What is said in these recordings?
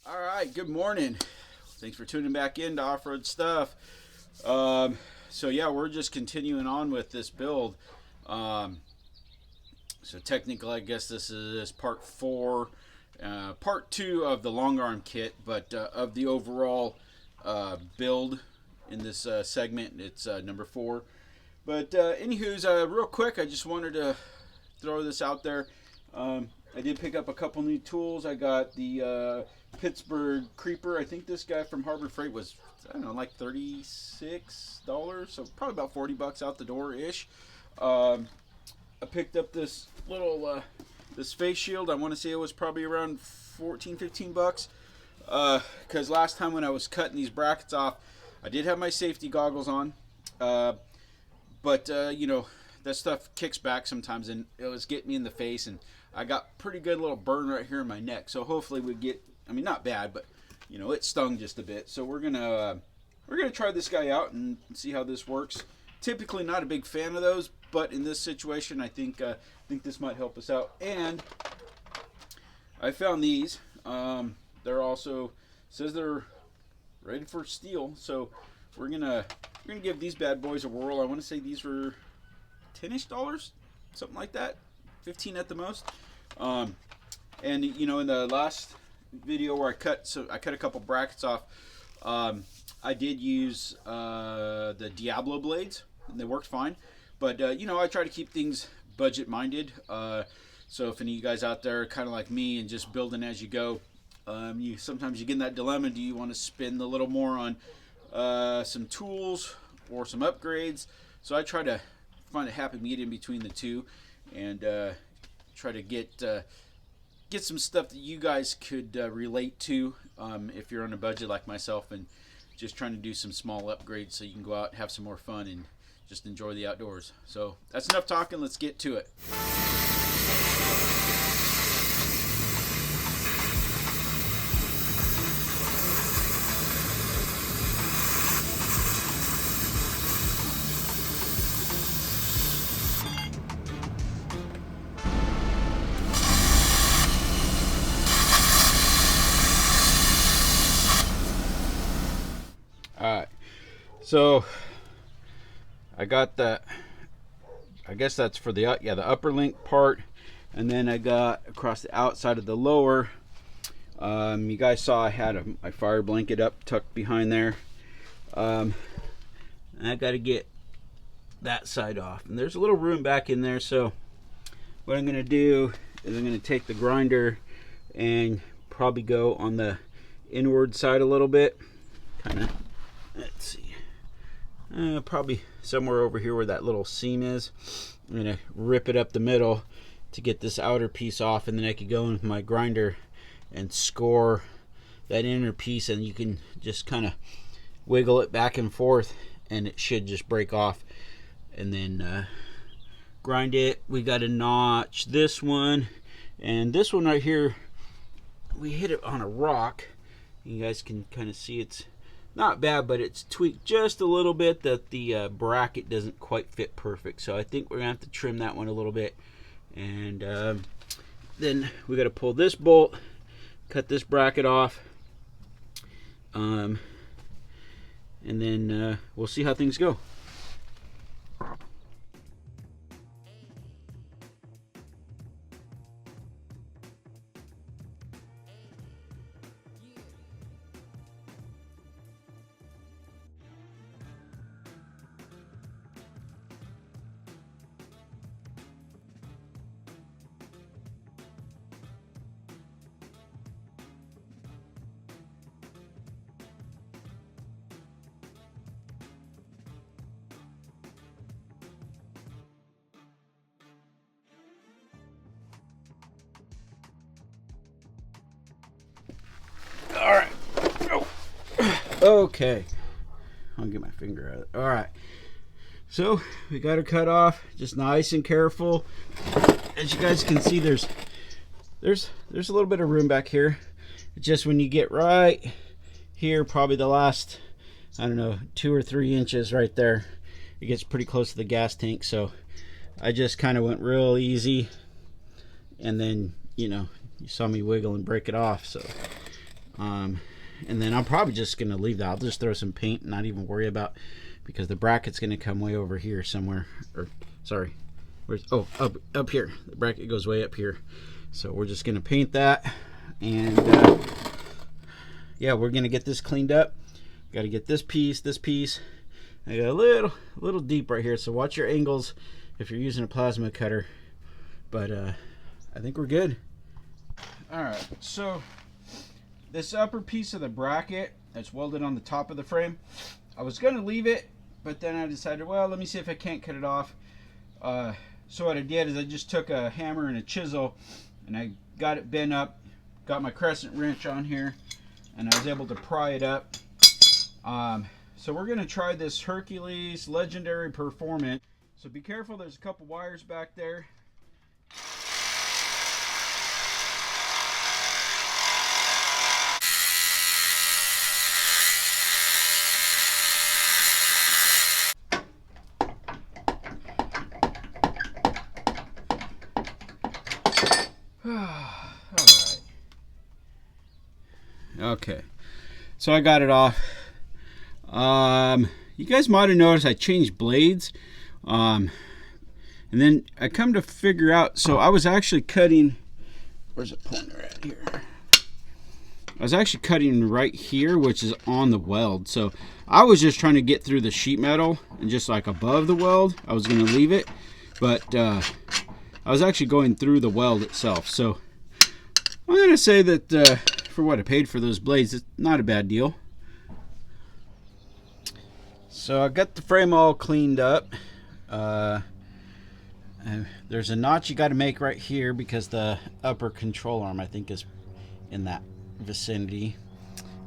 All right, good morning. Thanks for tuning back in to Off-Road Stuff. So yeah, we're just continuing on with this build. Um, so technically, I guess this is part four, part two of the long arm kit, but of the overall build in this segment, it's number four. But anywho's, real quick, I just wanted to throw this out there. I did pick up a couple new tools. I got the Pittsburgh Creeper. I think this guy from Harbor Freight was, I don't know, like $36, so probably about $40 out the door ish. I picked up this little this face shield. I want to say it was probably around 14, 15 bucks. Because last time when I was cutting these brackets off, I did have my safety goggles on. But you know, that stuff kicks back sometimes, and it was getting me in the face, and I got pretty good little burn right here in my neck. So hopefully we get, I mean, not bad, but you know, it stung just a bit. So we're gonna try this guy out and see how this works. Typically not a big fan of those, but in this situation, I think this might help us out. And I found these. They're also, says they're ready for steel, so we're gonna give these bad boys a whirl. I want to say these were $10-ish, something like that, 15 at the most. And you know, in the last video where I cut a couple brackets off, I did use the Diablo blades, and they worked fine. But you know, I try to keep things budget minded. So if any of you guys out there are kind of like me and just building as you go, sometimes you get in that dilemma: do you want to spend a little more on some tools or some upgrades? So I try to find a happy medium between the two, and try to get some stuff that you guys could relate to if you're on a budget like myself, and just trying to do some small upgrades so you can go out and have some more fun and just enjoy the outdoors. So that's enough talking. Let's get to it. Alright, so I got the, I guess that's for the upper link part, and then I got across the outside of the lower. You guys saw I had my fire blanket up tucked behind there. I got to get that side off, and there's a little room back in there. So what I'm going to do is I'm going to take the grinder and probably go on the inward side a little bit, kind of. Let's see, probably somewhere over here where that little seam is. I'm gonna rip it up the middle to get this outer piece off, and then I could go in with my grinder and score that inner piece, and you can just kind of wiggle it back and forth, and it should just break off. And then grind it. We got to notch this one, and this one right here, we hit it on a rock. You guys can kind of see it's not bad, but it's tweaked just a little bit that the bracket doesn't quite fit perfect. So I think we're gonna have to trim that one a little bit. And then we got to pull this bolt, cut this bracket off, and then we'll see how things go. All right. Okay. I'll get my finger out of it. All right. So we got her cut off, just nice and careful. As you guys can see, there's a little bit of room back here. Just when you get right here, probably the last, I don't know, 2 or 3 inches right there, it gets pretty close to the gas tank. So I just kind of went real easy, and then, you know, you saw me wiggle and break it off. So And then I'm probably just going to leave that. I'll just throw some paint and not even worry about, because the bracket's going to come way over here somewhere. Or, sorry. Where's, oh, up here. The bracket goes way up here. So we're just going to paint that. And, yeah, we're going to get this cleaned up. Got to get this piece. I got a little deep right here. So watch your angles if you're using a plasma cutter. But I think we're good. All right, so this upper piece of the bracket that's welded on the top of the frame, I was going to leave it, but then I decided, well, let me see if I can't cut it off. So what I did is I just took a hammer and a chisel, and I got it bent up, got my crescent wrench on here, and I was able to pry it up. So we're going to try this Hercules Legendary Performance. So be careful, there's a couple wires back there. Alright. Okay. So I got it off. You guys might have noticed I changed blades. And then I come to figure out, so I was actually cutting, where's the pointer at here? I was actually cutting right here, which is on the weld. So I was just trying to get through the sheet metal and just like above the weld. I was going to leave it, but I was actually going through the weld itself. So I'm going to say that for what I paid for those blades, it's not a bad deal. So I got the frame all cleaned up. There's a notch you got to make right here because the upper control arm, I think, is in that vicinity.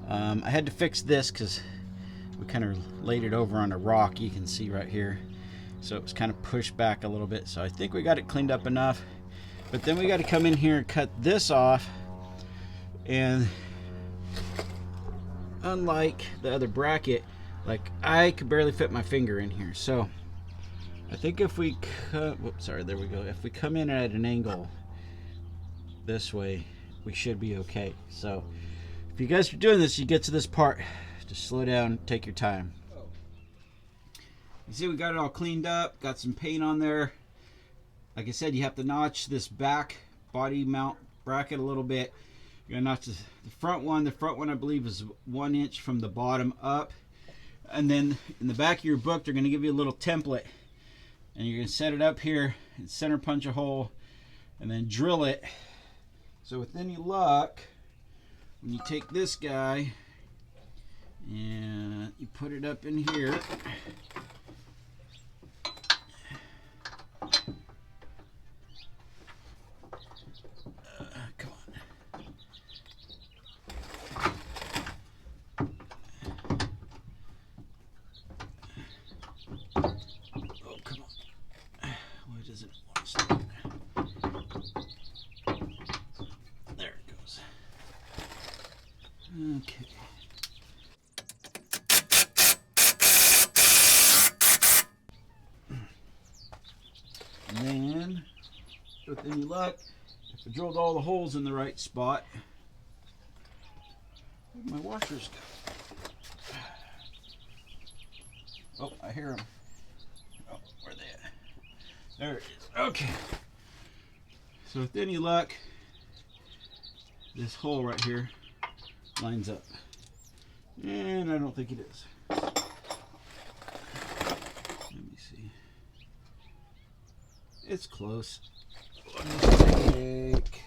I had to fix this because we kind of laid it over on a rock, you can see right here. So it was kind of pushed back a little bit. So I think we got it cleaned up enough. But then we got to come in here and cut this off. And unlike the other bracket, like I could barely fit my finger in here. So I think if we cut, whoops, sorry, there we go. If we come in at an angle this way, we should be okay. So if you guys are doing this, you get to this part, just slow down, take your time. You see we got it all cleaned up, got some paint on there. Like I said, you have to notch this back body mount bracket a little bit. You're gonna notch the front one. The front one I believe is 1 inch from the bottom up. And then in the back of your book, they're gonna give you a little template. And you're gonna set it up here and center punch a hole and then drill it. So with any luck, when you take this guy and you put it up in here, come on. Oh, come on. Why doesn't it want to stop? There it goes. Okay. And then, with any luck, if I drilled all the holes in the right spot, where'd my washers go? Oh, I hear them. Oh, where are they at? There it is. Okay. So with any luck, this hole right here lines up. And I don't think it is. Let me see. It's close. Let's take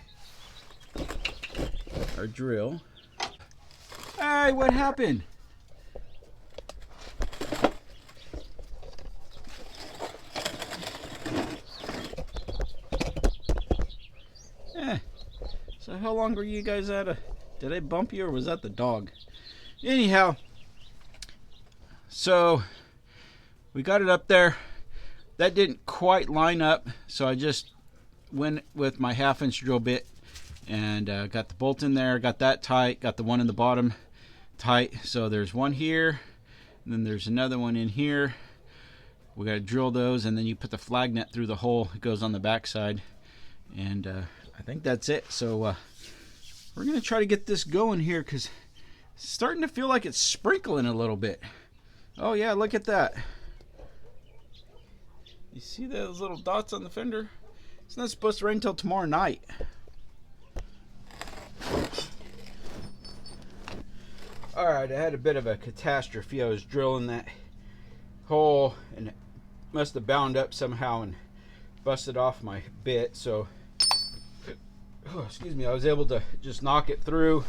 our drill. Hey, what happened? So how long were you guys at? Did I bump you or was that the dog? Anyhow, so we got it up there. That didn't quite line up, so I just went with my 1/2 inch drill bit and got the bolt in there, got that tight, got the one in the bottom tight. So there's one here, and then there's another one in here. We got to drill those, and then you put the flag net through the hole. It goes on the back side, and I think that's it. So we're going to try to get this going here because it's starting to feel like it's sprinkling a little bit. Oh yeah, look at that. You see those little dots on the fender? It's not supposed to rain until tomorrow night. Alright, I had a bit of a catastrophe. I was drilling that hole and it must have bound up somehow and busted off my bit. So, excuse me, I was able to just knock it through,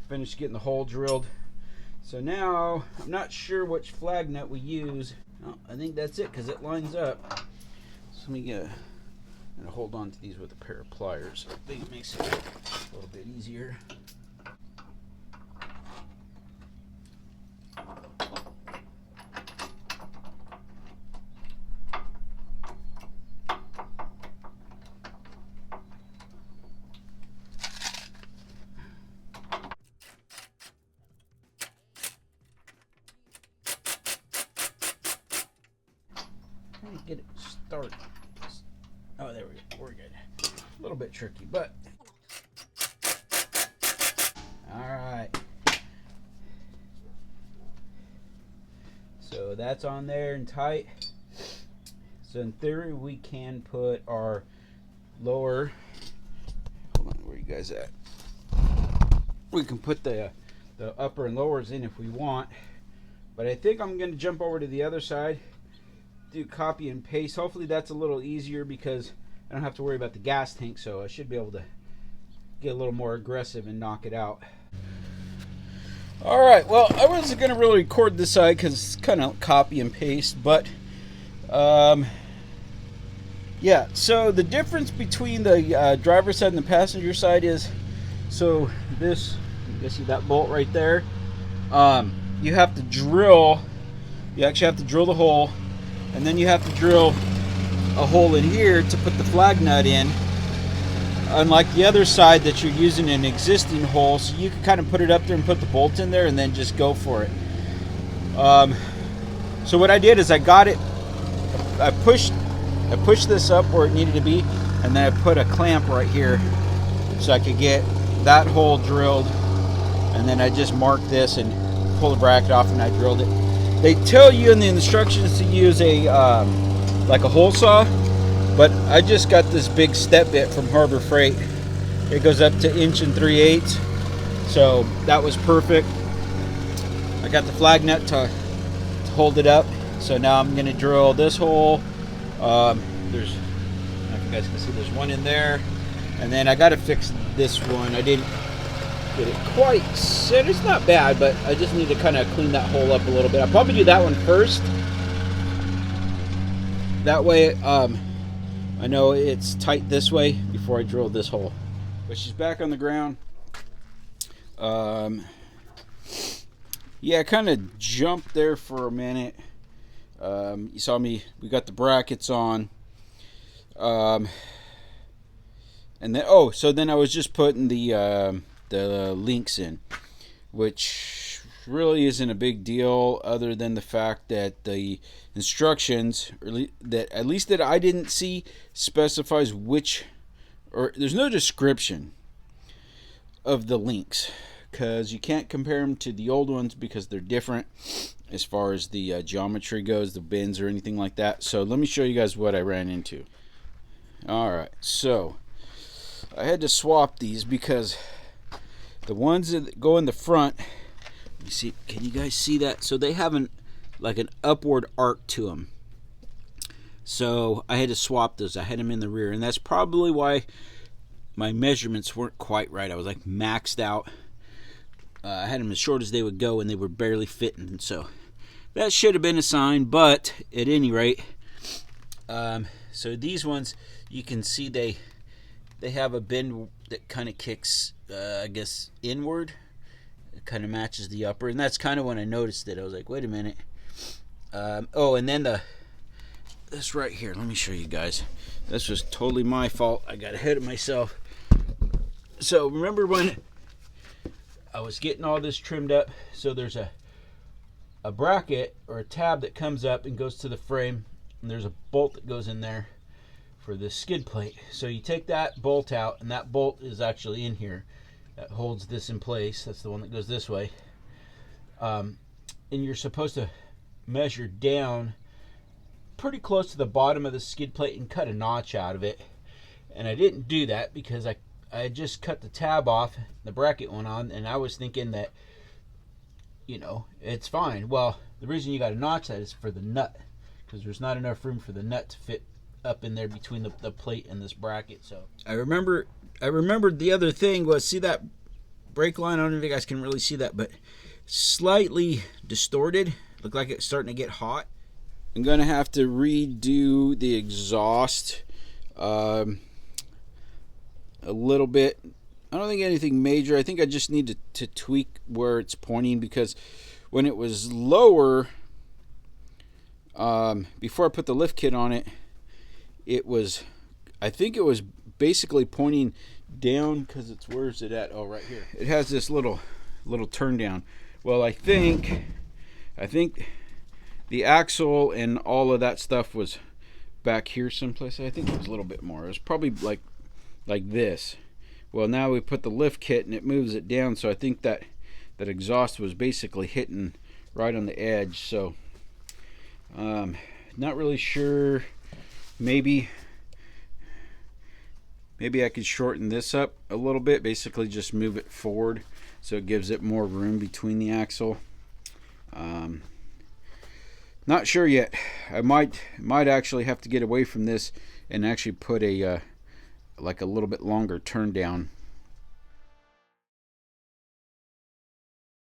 finish getting the hole drilled. So now, I'm not sure which flag nut we use. Oh, I think that's it because it lines up. So let me get, I'm going to hold on to these with a pair of pliers. I think it makes it a little bit easier. Get it started. Oh, there we go. We're good. A little bit tricky, but all right. So that's on there and tight. So in theory, we can put our lower. Hold on, where are you guys at? We can put the upper and lowers in if we want, but I think I'm going to jump over to the other side. Do copy and paste. Hopefully that's a little easier because I don't have to worry about the gas tank, so I should be able to get a little more aggressive and knock it out. Alright, well, I wasn't going to really record this side because it's kind of copy and paste, but yeah, so the difference between the driver's side and the passenger side is, so this, you see that bolt right there, you have to drill, you actually have to drill the hole. And then you have to drill a hole in here to put the flag nut in. Unlike the other side that you're using an existing hole, so you can kind of put it up there and put the bolt in there and then just go for it. So what I did is I got it, I pushed this up where it needed to be, and then I put a clamp right here so I could get that hole drilled, and then I just marked this and pull the bracket off and I drilled it. They tell you in the instructions to use a like a hole saw, but I just got this big step bit from Harbor Freight. It goes up to 1 3/8, so that was perfect. I got the flag nut to hold it up, so now I'm going to drill this hole. There's, I don't know if you guys can see, there's one in there, and then I got to fix this one. I didn't get it quite set. It's not bad, but I just need to kind of clean that hole up a little bit. I'll probably do that one first. That way I know it's tight this way before I drill this hole. But she's back on the ground. Yeah, I kind of jumped there for a minute. You saw me, we got the brackets on. And then, oh, so then I was just putting the links in, which really isn't a big deal other than the fact that the instructions, or that at least that I didn't see, specifies which, or there's no description of the links, because you can't compare them to the old ones because they're different as far as the geometry goes, the bends or anything like that. So let me show you guys what I ran into. Alright, so I had to swap these because the ones that go in the front, you see, can you guys see that? So they have an upward arc to them. So I had to swap those. I had them in the rear, and that's probably why my measurements weren't quite right. I was like maxed out. I had them as short as they would go, and they were barely fitting. So that should have been a sign, but at any rate, so these ones, you can see they have a bend that kind of kicks, I guess, inward. It kind of matches the upper, and that's kind of when I noticed it. I was like, wait a minute. Oh, and then this right here, let me show you guys. This was totally my fault. I got ahead of myself. So remember when I was getting all this trimmed up? So there's a bracket or a tab that comes up and goes to the frame, and there's a bolt that goes in there for the skid plate. So you take that bolt out, and that bolt is actually in here, that holds this in place. That's the one that goes this way. And you're supposed to measure down pretty close to the bottom of the skid plate and cut a notch out of it. And I didn't do that because I just cut the tab off, the bracket went on, and I was thinking that, it's fine. Well, the reason you got to notch that is for the nut, because there's not enough room for the nut to fit up in there between the plate and this bracket. So I remembered the other thing was, see that brake line? I don't know if you guys can really see that, but slightly distorted. Looked like it's starting to get hot. I'm gonna have to redo the exhaust a little bit. I don't think anything major. I think I just need to tweak where it's pointing, because when it was lower, before I put the lift kit on it, I think it was basically pointing down, because where is it at? Oh, right here. It has this little turn down. Well, I think the axle and all of that stuff was back here someplace. I think it was a little bit more. It was probably like this. Well, now we put the lift kit and it moves it down, so I think that exhaust was basically hitting right on the edge. So not really sure. Maybe I could shorten this up a little bit, basically just move it forward so it gives it more room between the axle. Not sure yet. I might actually have to get away from this and actually put a like a little bit longer turn down